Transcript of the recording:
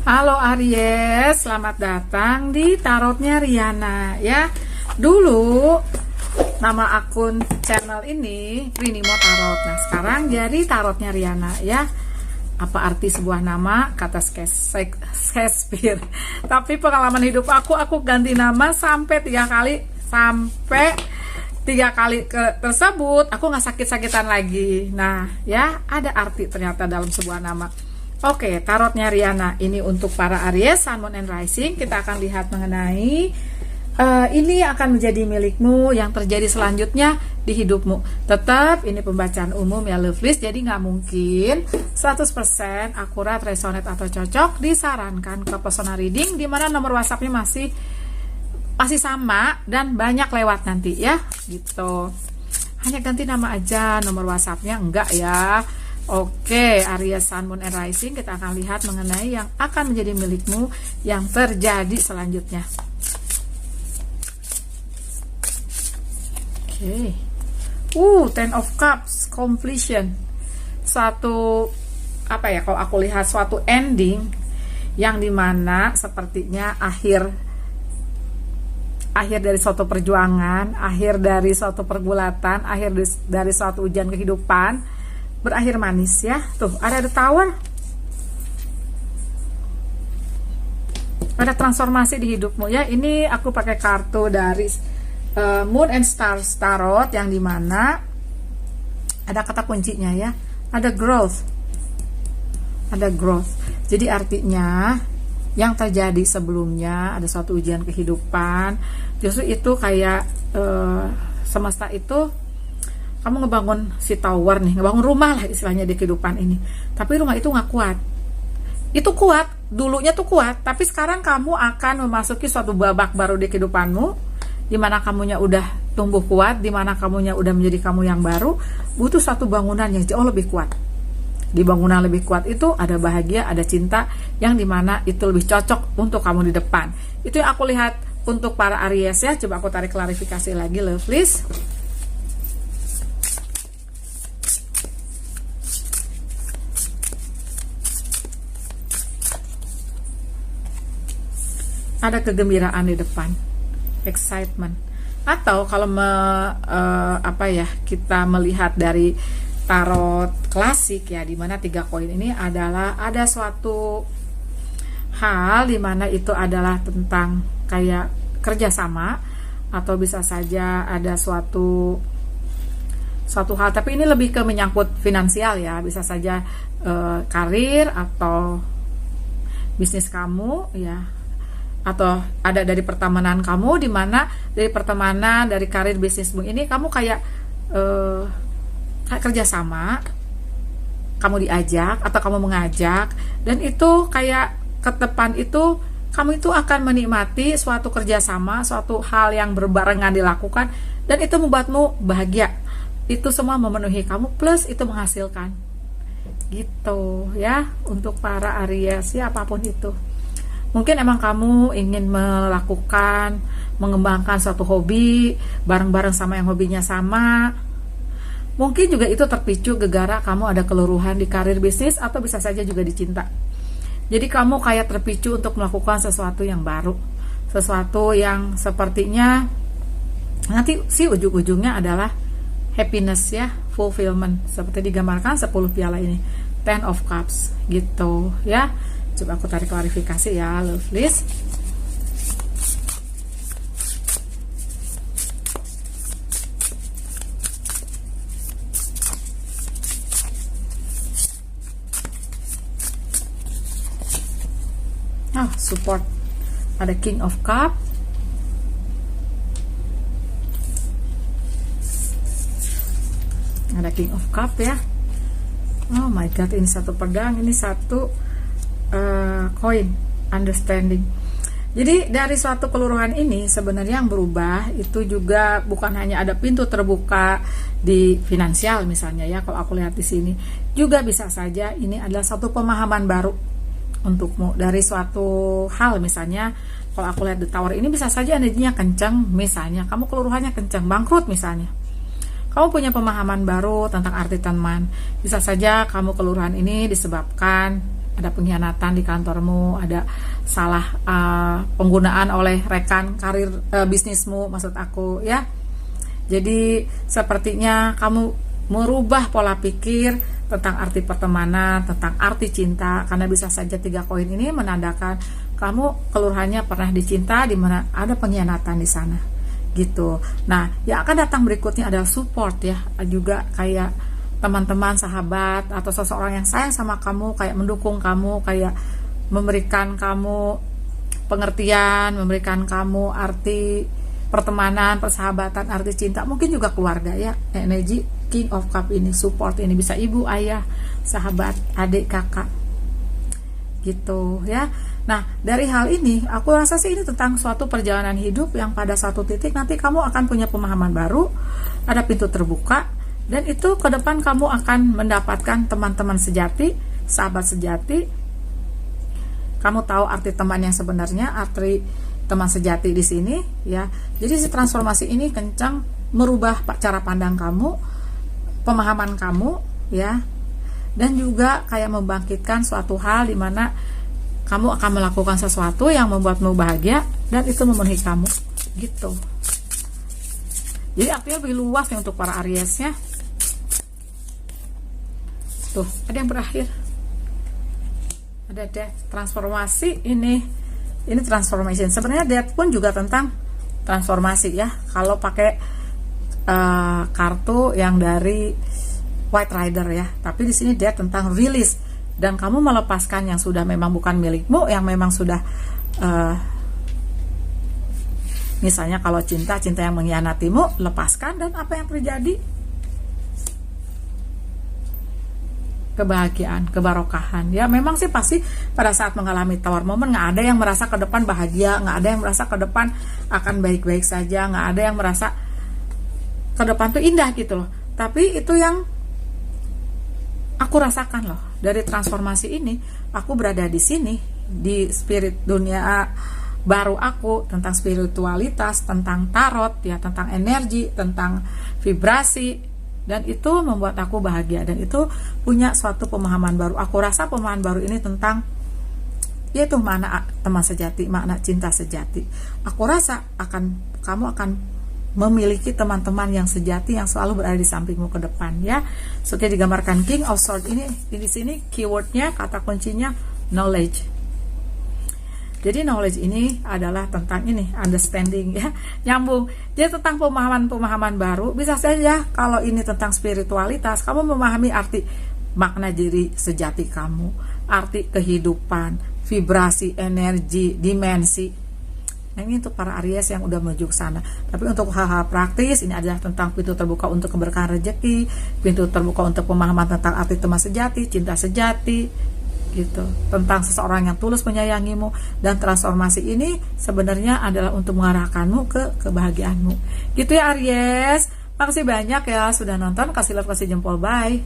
Halo Aries, selamat datang di Tarotnya Riana ya. Dulu nama akun channel ini Rinimo Tarot. Nah sekarang jadi Tarotnya Riana ya. Apa arti sebuah nama? Kata Shakespeare. Tapi pengalaman hidup aku ganti nama sampai 3 kali. Sampai 3 kali tersebut aku nggak sakit-sakitan lagi. Nah ya ada arti ternyata dalam sebuah nama. Oke, Tarotnya Riana ini untuk para Aries, Sun, Moon, and Rising. Kita akan lihat mengenai ini akan menjadi milikmu yang terjadi selanjutnya di hidupmu. Tetap ini pembacaan umum ya lovelies, jadi nggak mungkin 100% akurat, resonate atau cocok. Disarankan ke personal reading, dimana nomor WhatsAppnya masih sama dan banyak lewat nanti ya, gitu. Hanya ganti nama aja, nomor WhatsAppnya enggak ya. Oke, Aries, Sun, Moon, and Rising, kita akan lihat mengenai yang akan menjadi milikmu yang terjadi selanjutnya. Oke. Ten of Cups, completion. Suatu apa ya, kalau aku lihat suatu ending yang dimana sepertinya akhir dari suatu perjuangan, akhir dari suatu pergulatan, akhir dari suatu ujian kehidupan berakhir manis ya. Tuh ada the Tower, ada transformasi di hidupmu ya. Ini aku pakai kartu dari Moon and Stars Tarot, yang dimana ada kata kuncinya ya, ada growth, jadi artinya yang terjadi sebelumnya ada suatu ujian kehidupan, justru itu kayak semesta itu, kamu ngebangun si tower nih, ngebangun rumah lah istilahnya di kehidupan ini. Tapi rumah itu nggak kuat. Itu kuat, dulunya tuh kuat, tapi sekarang kamu akan memasuki suatu babak baru di kehidupanmu, dimana kamunya udah tumbuh kuat, dimana kamunya udah menjadi kamu yang baru, butuh suatu bangunan yang jauh lebih kuat. Di bangunan lebih kuat itu ada bahagia, ada cinta, yang dimana itu lebih cocok untuk kamu di depan. Itu yang aku lihat untuk para Aries ya. Coba aku tarik klarifikasi lagi lovelies. Ada kegembiraan di depan, excitement. Atau kalau kita melihat dari tarot klasik ya, dimana 3 koin ini adalah ada suatu hal dimana itu adalah tentang kayak kerjasama, atau bisa saja ada suatu hal, tapi ini lebih ke menyangkut finansial ya. Bisa saja karir atau bisnis kamu ya, atau ada dari pertemanan kamu, dimana dari pertemanan, dari karir, bisnismu ini kamu kayak kerjasama, kamu diajak atau kamu mengajak, dan itu kayak ke depan itu kamu itu akan menikmati suatu kerjasama, suatu hal yang berbarengan dilakukan, dan itu membuatmu bahagia. Itu semua memenuhi kamu, plus itu menghasilkan, gitu ya. Untuk para Aries ya, apapun itu, mungkin emang kamu ingin mengembangkan suatu hobi bareng-bareng sama yang hobinya sama. Mungkin juga itu terpicu gegara kamu ada keluruhan di karir, bisnis, atau bisa saja juga di cinta. Jadi kamu kayak terpicu untuk melakukan sesuatu yang baru, sesuatu yang sepertinya nanti si ujung-ujungnya adalah happiness ya, fulfillment, seperti digambarkan 10 piala ini, Ten of Cups gitu ya. Coba aku tarik klarifikasi ya lovelies. Support, ada King of Cup, ada King of Cup ya. Oh my god, ini satu pedang, ini satu koin, understanding. Jadi dari suatu keluruhan ini sebenarnya yang berubah itu juga bukan hanya ada pintu terbuka di finansial misalnya ya. Kalau aku lihat di sini juga bisa saja ini adalah satu pemahaman baru untukmu dari suatu hal. Misalnya kalau aku lihat the Tower ini, bisa saja energinya kencang, misalnya kamu keluruhannya kencang, bangkrut misalnya, kamu punya pemahaman baru tentang arti teman. Bisa saja kamu keluruhan ini disebabkan ada pengkhianatan di kantormu, ada salah penggunaan oleh rekan karir bisnismu, maksud aku ya. Jadi sepertinya kamu merubah pola pikir tentang arti pertemanan, tentang arti cinta, karena bisa saja 3 koin ini menandakan kamu keluhannya pernah dicinta di mana ada pengkhianatan di sana gitu. Nah, yang akan datang berikutnya adalah support ya, juga kayak teman-teman, sahabat, atau seseorang yang sayang sama kamu, kayak mendukung kamu, kayak memberikan kamu pengertian, memberikan kamu arti pertemanan, persahabatan, arti cinta, mungkin juga keluarga ya. Energi King of Cup ini, support ini bisa ibu, ayah, sahabat, adik, kakak gitu ya. Nah, dari hal ini aku rasa sih ini tentang suatu perjalanan hidup yang pada satu titik nanti kamu akan punya pemahaman baru, ada pintu terbuka, dan itu ke depan kamu akan mendapatkan teman-teman sejati, sahabat sejati. Kamu tahu arti teman yang sebenarnya, arti teman sejati di sini ya. Jadi si transformasi ini kencang merubah cara pandang kamu, pemahaman kamu ya, dan juga kayak membangkitkan suatu hal di mana kamu akan melakukan sesuatu yang membuatmu bahagia dan itu memenuhi kamu gitu. Jadi artinya lebih luas nih untuk para Aries ya. Tuh, ada yang berakhir, ada death, transformasi. Ini transformation. Sebenarnya death pun juga tentang transformasi ya. Kalau pakai kartu yang dari White Rider ya. Tapi di sini death tentang release, dan kamu melepaskan yang sudah memang bukan milikmu, yang memang sudah misalnya kalau cinta yang mengkhianatimu, lepaskan, dan apa yang terjadi? Kebahagiaan, kebarokahan ya. Memang sih pasti pada saat mengalami tower moment nggak ada yang merasa ke depan bahagia, nggak ada yang merasa ke depan akan baik-baik saja, nggak ada yang merasa ke depan tuh indah gitu loh. Tapi itu yang aku rasakan loh dari transformasi ini. Aku berada di sini di spirit dunia baru aku, tentang spiritualitas, tentang tarot ya, tentang energi, tentang vibrasi. Dan itu membuat aku bahagia, dan itu punya suatu pemahaman baru. Aku rasa pemahaman baru ini tentang yaitu makna teman sejati, makna cinta sejati. Aku rasa kamu akan memiliki teman-teman yang sejati yang selalu berada di sampingmu ke depan ya. Seperti digambarkan King of Swords ini di sini keywordnya, kata kuncinya knowledge. Jadi knowledge ini adalah tentang ini, understanding ya, nyambung. Dia tentang pemahaman-pemahaman baru. Bisa saja kalau ini tentang spiritualitas, kamu memahami arti makna diri sejati kamu, arti kehidupan, vibrasi, energi, dimensi. Nah, ini untuk para Aries yang udah menuju ke sana. Tapi untuk hal-hal praktis, ini adalah tentang pintu terbuka untuk keberkahan rezeki, pintu terbuka untuk pemahaman tentang arti teman sejati, cinta sejati gitu, tentang seseorang yang tulus menyayangimu. Dan transformasi ini sebenarnya adalah untuk mengarahkanmu ke kebahagiaanmu gitu ya Aries. Makasih banyak ya sudah nonton, kasih love, kasih jempol, bye.